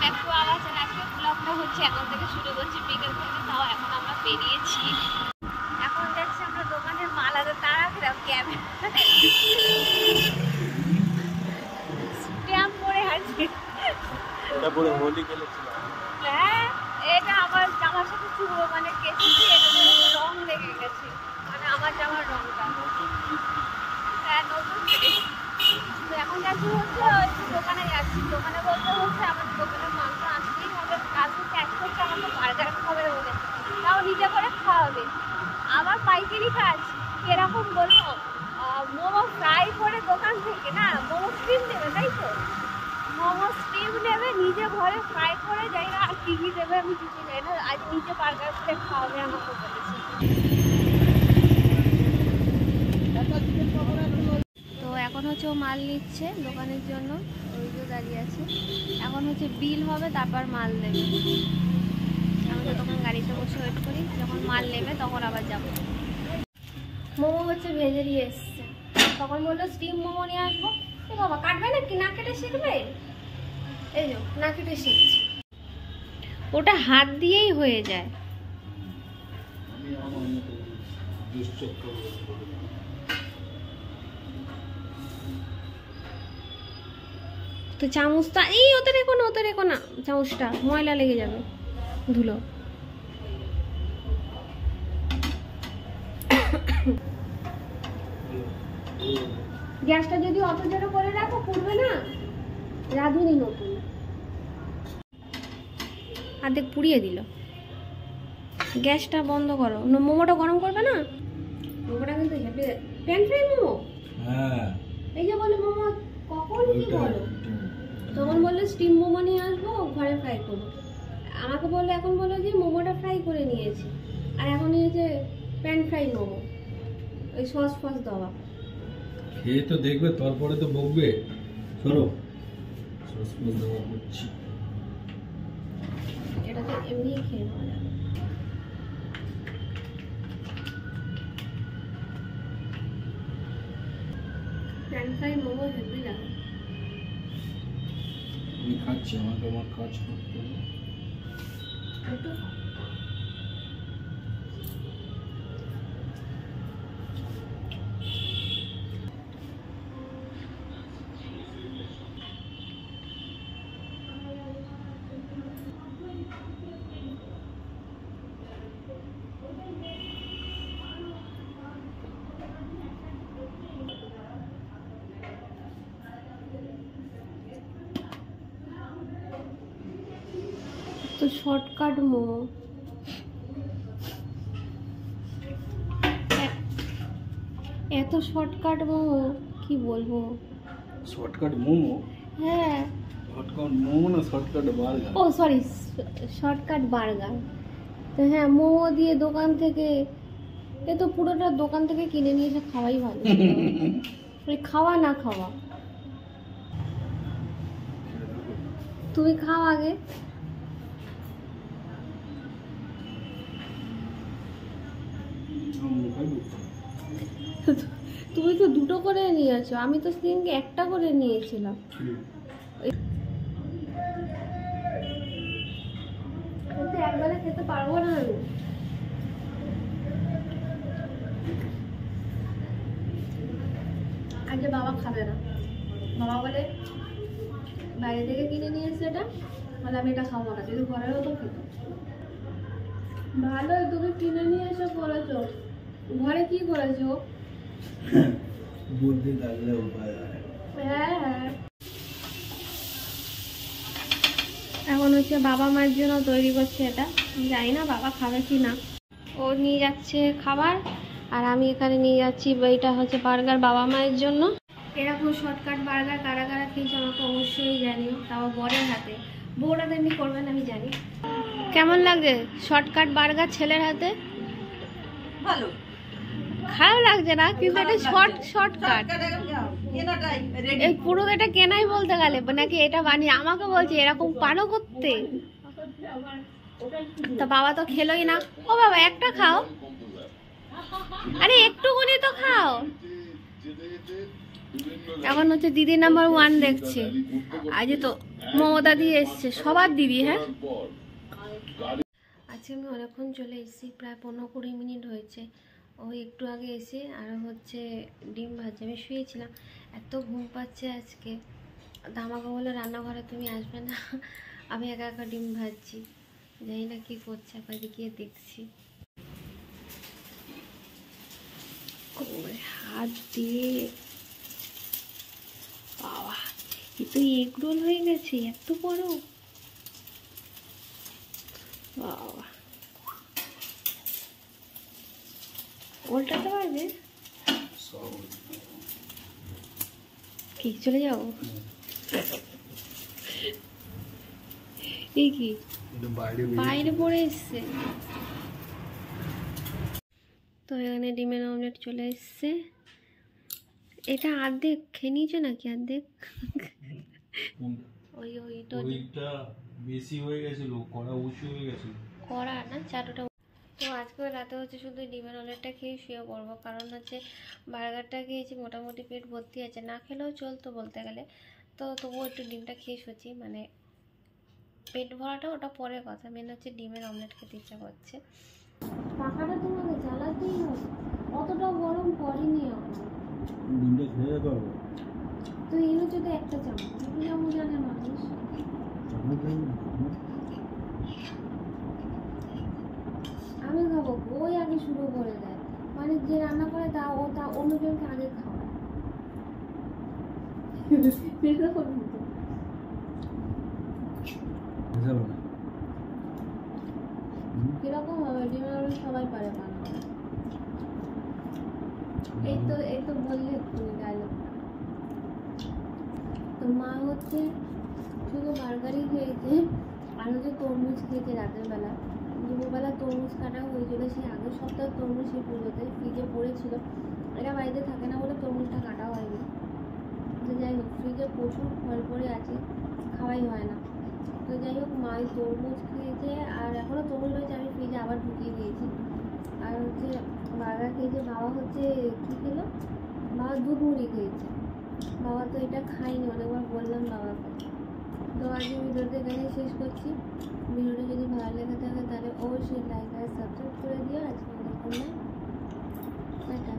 একটু আওয়াজ আর আজকে ব্লগটা হচ্ছে এখন থেকে শুরু করছি বিকেল থেকে। তাও এখন আমরা বেরিয়েছি, এখন যাচ্ছি আমরা দোকানের মাল আগে তারা ফেরাম ক্যামেরা স্ট্যাম্প পরে আছে। হ্যাঁ, এটা আমার জামার সাথে চুড়ো মানে কেটেছি, এটা রং লেগে গেছে, মানে আমার জামার রংটা। হ্যাঁ, নতুন কেটেছি। তো এখন যাচ্ছি হচ্ছে একটু দোকানে যাচ্ছি। দোকানে বলতে হচ্ছে আমাদের দোকানের মাংস আসতেই হবে, আজকে ক্যাশ করছে আমাকে বার্গার খাবে বলে, তাও নিজে করে খাওয়াবে। আবার পাইকারি কাজ কিরকম বলবো, মোমো ফ্রাই করে দোকান থেকে, না মোমো স্টিম দেবে, তাই তো মোমো স্টিম নেবে, নিজে ঘরে ফ্রাই করে যাই না, আর কি কি দেবে আমি কিছু যাই না, আজ নিজে বার্গার করে খাওয়াবে আমাকে বলেছি। তো এখন হচ্ছে ও মাল নিচ্ছে দোকানের জন্য, ওই যে দাঁড়িয়ে আছে। এখন হচ্ছে বিল হবে, তারপর মাল দেবে। আমি তো তখন গাড়িতে বসে ওয়েট করি, যখন মাল নেবে তখন আবার যাবো। মোমো হচ্ছে ভেজে দিয়ে এসছে, তখন বললো স্টিম মোমো নিয়ে আসবো। এ বাবা, কাটবে নাকি? না কেটে শিখবে? এই যে না কেটে শিখছে, ওটা হাত দিয়েই হয়ে যায়। তো চামচটা এই ওতে রেখো না, চামচটা ময়লা লেগে যাবে, ধুলো। গ্যাসটা যদি অত জোরে করে রাখো পুড়বে না, রাঁধুনি নতুন আর্ধেক পুড়িয়ে দিল। গ্যাসটা বন্ধ করো, মোমোটা গরম করবে না। মোমোটা কিন্তু হেঁটে প্যান ফ্রাই মোমো। হ্যাঁ, এই যে বলে মোমো কখন কি বলো, তখন বললো স্টিম মোমো নিয়ে আসবো, ঘরে ফ্রাই করবো। আমাকে বললো, এখন বললো যে মোমোটা ফ্রাই করে নিয়েছি, আর এখন নিয়েছে প্যান ফ্রাই মোমো, ওই সস ফস দেওয়া। খেয়ে তো দেখবে, তারপরে তো বকবে। চলো সস ফস দেওয়া করছি, এটা তো এমনি খেয়ে নেওয়া যাবে। প্যান ফ্রাই মোমো হেভি লাগে। আমি খাচ্ছি, আমাকে আমার কাজ করতে হবে। তো শর্টকাট মোমো, এত শর্টকাট মোমো কি বলবো। শর্টকাট মোমো? হ্যাঁ, শর্টকাট মোমো না শর্টকাট বার্গার। ও সরি, শর্টকাট বার্গার। তো হ্যাঁ, মোমো দিয়ে দোকান থেকে, এ তো পুরোটা দোকান থেকে কিনে নিয়ে এসে খাওয়াই ভালো। খাওয়া না খাওয়া, তুমি খাও আগে। তুমি তো দুটো করে নিয়েছো, আমি তো সেদিনকে একটা করে নিয়েছিলাম। একবেলা খেতে পারবো না আমি। আজকে বাবা খাবে না, বাবা বলে বাইরে থেকে কিনে নিয়ে এসছে এটা, বলে আমি এটা খাবো না, যদি ঘরেও তো খেতো। ভালো, তুমি কিনে নিয়ে এসে করেছো, ঘরে কি করেছো? বুদ্ধি থাকলে উপায় হয়। হ্যাঁ, এখন হচ্ছে বাবা মায়ের জন্য তৈরি করছে এটা, জানি না বাবা খাবে কি না। ও নিয়ে যাচ্ছে খাবার, আর আমি এখানে নিয়ে যাচ্ছি, এইটা হচ্ছে বার্গার বাবা মায়ের জন্য। এরকম শর্টকাট বার্গার কারা কারা খেয়েছে আমাকে অবশ্যই জানিও, তাও বরের হাতে। বউরা তো এমনি করবেন আমি জানি। কেমন লাগে শর্টকাট বার্গার ছেলের হাতে? ভালো, খারাপ লাগছে না, কিন্তু এটা শর্টকাট। এই পুরো এটা কেনাই বলতে গেলে, নাকি এটা বানিয়ে আমাকে বলছে এরকম পারো করতে। তা বাবা তো খেলোই না। ও বাবা, একটা খাও, আরে একটুখানি তো খাও। এখন হচ্ছে দিদি নাম্বার 1 দেখছে, আজ তো মমতা দিয়ে এসছে, সবার দিদি। হ্যাঁ, আজকে আমি অনেকক্ষণ চলে এসেছি, প্রায় 15-20 মিনিট হয়েছে। ওই একটু আগে এসে আর হচ্ছে ডিম ভাজি। আমি শুয়েছিলাম, এত ঘুম পাচ্ছে আজকে। আমাকে বলে রান্নাঘরে তুমি আসবে না, আমি একা একা ডিম ভাজছি। জানি না কি করছে, একবার গিয়ে দেখছি। হাত দিয়ে বাবা, এ তো এগ রোল হয়ে গেছে, এত বড়। বাবা, উল্টাতে পারবে কি? চলে যাও। এই কি বাইরে পড়ে এসছে? তো এখানে ডিমের অমলেট চলে এসছে। এটা অর্ধেক খেয়ে নিয়েছো নাকি? অর্ধেক ওইটা বেশি হয়ে গেছিল, কড়া উঁচু হয়ে গেছিল, কড়া না চাটুটা। তো আজকে রাতে হচ্ছে শুধু ডিমের অমলেটটা খেয়ে শুয়ে পড়বো, কারণ হচ্ছে বার্গারটা খেয়েছি, মোটামুটি পেট ভর্তি আছে, না খেলেও চলতো বলতে গেলে। তো তবুও একটু ডিমটা খেয়ে শুচ্ছি, মানে পেট ভরাটা ওটা পরের কথা, মেন হচ্ছে ডিমের অমলেট খেতে ইচ্ছা করছে। পাখাটা তোমাকে জ্বালাতেই হবে, অতটাও গরম পড়েনি এখন। ডিমটা খেয়ে যেতে হবে। তো এই হচ্ছে তো একটা চামচ, চামচ জানে মানুষ। আমি খাবো, ওই আগে শুরু করে দেয়, মানে যে রান্না করে তা অন্যজনকে আগে খাওয়ায়। কিরকম হবে ডিমের সবাই পারে বানানো। এই তো বললে তুমি ডায়লগটা। তো মা হচ্ছে শুধু বার্গারই খেয়েছে, আর হচ্ছে তরমুজ খেয়েছে রাতের বেলা। দুপুরবেলা তরমুজ কাটা হয়েছিল, সেই আগের সপ্তাহে তরমুজ সেই পুজোতে ফ্রিজে পড়েছিল। এরা বাড়িতে থাকে না বলে তরমুজটা কাটা হয়নি। তো যাই হোক, ফ্রিজে প্রচুর ফল পড়ে আছে, খাওয়াই হয় না। তো যাই হোক, মা তরমুজ খেয়েছে, আর এখনও তরমুজ রয়েছে, আমি ফ্রিজে আবার ঢুকিয়ে দিয়েছি। আর হচ্ছে বার্গার খেয়েছে। বাবা হচ্ছে কী খেলো? বাবা দুধ মুড়ি খেয়েছে। বাবা তো এটা খাইনি, অনেকবার বললাম বাবাকে। তো আজকে ভিডিওটা এখানে শেষ করছি। ভিডিওটা যদি ভালো লেগে থাকে তাহলে অবশ্যই লাইক আর সাবস্ক্রাইব করে দিও। আজকে টাটা।